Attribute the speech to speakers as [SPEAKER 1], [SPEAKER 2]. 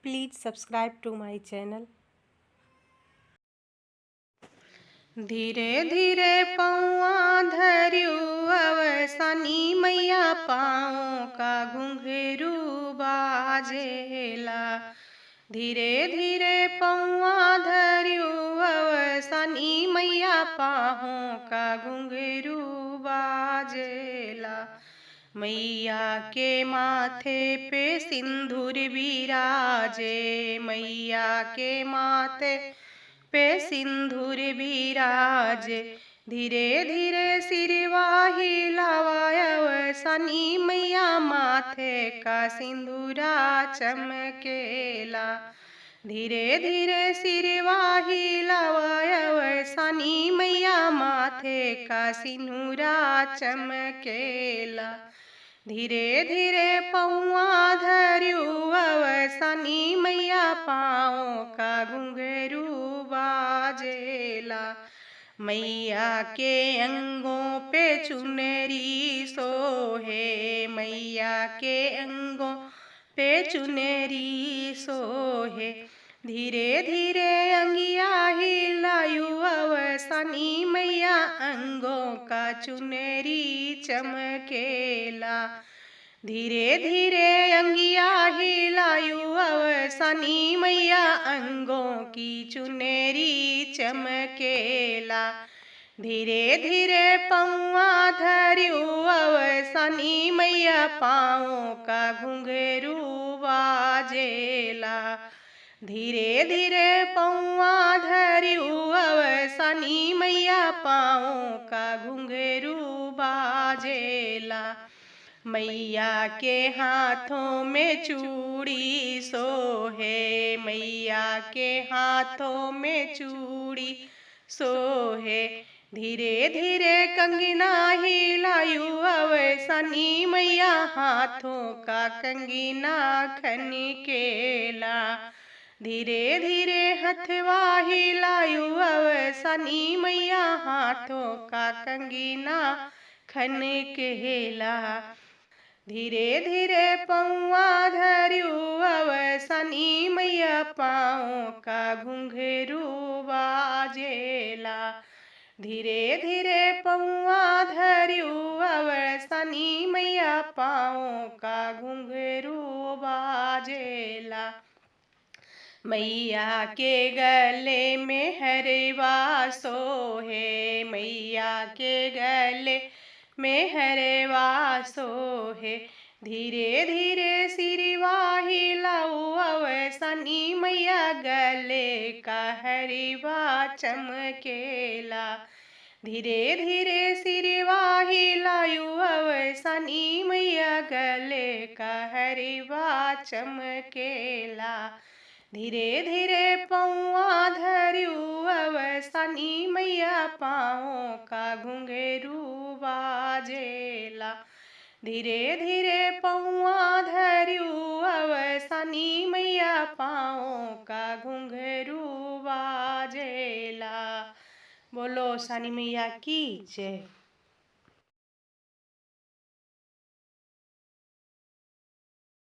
[SPEAKER 1] Please subscribe to my channel.
[SPEAKER 2] धीरे धीरे पौआ धर्यू अवसनी मैया पाँव का घुंघरू बाजेला। धीरे धीरे पौआ धर्यू अवसनी मैया पाँव का घुंघरू बाजेला। मैया के माथे पे सिंदूर बिराजे, मैया के माथे पे सिंदूर बिराजे। धीरे धीरे सिरवा हिलावा सनी मैया माथे का सिंदूरा चमकेला। धीरे धीरे सिरवा हिलावा सनी मैया माथे का सिंदूरा चमकेला। धीरे धीरे पौआ धर्यू अवसनी मैया पाँव का घुंघरू बाजेला। मैया के अंगों पे चुनरी सोहे, मैया के अंगों पे चुनरी सोहे। धीरे धीरे अंगिया हिलायू अवसनी मैया अंगों का चुनरी चमकेला। धीरे धीरे अंगिया हिलायू अवसनी मैया अंगों की चुनरी चमकेला। धीरे धीरे पौआ धर्यू अवसनी मैया पाँव का घुंघरू बाजेला। धीरे धीरे पौआ धर्यू अवसनी मैया पाँव का घुंघरू बाजेला। मैया के हाथों में चूड़ी सोहे, मैया के हाथों में चूड़ी सोहे। धीरे धीरे कंगना हिलायू अवसनी मैया हाथों का कंगना खनकेला। धीरे धीरे हथवा हिलायू अवसनी मैया हाथों का कंगना खनकेला। धीरे धीरे पौआ धर्यू अवसनी मैया पाँव का घुंघरू बाजेला। धीरे धीरे पौआ धर्यू अवसनी मैया पाँव का घुंघरू बाजेला। मैया के गले में हरवा सोहे, मैया के गले में हरवा सोहे। धीरे धीरे सिरवा हिलाऊ अवसनी मैया गले का हरवा चमकेला। धीरे धीरे सिरवा हिलायू अवसनी मैया गले का हरवा चमकेला। धीरे धीरे पौआ धर्यू अवसनी मैया पाँव का घुंघरू बाजेला। धीरे धीरे पौआ धर्यू अवसनी मैया पाँव का घुंघरू बाजेला। बोलो सनी मैया की जय।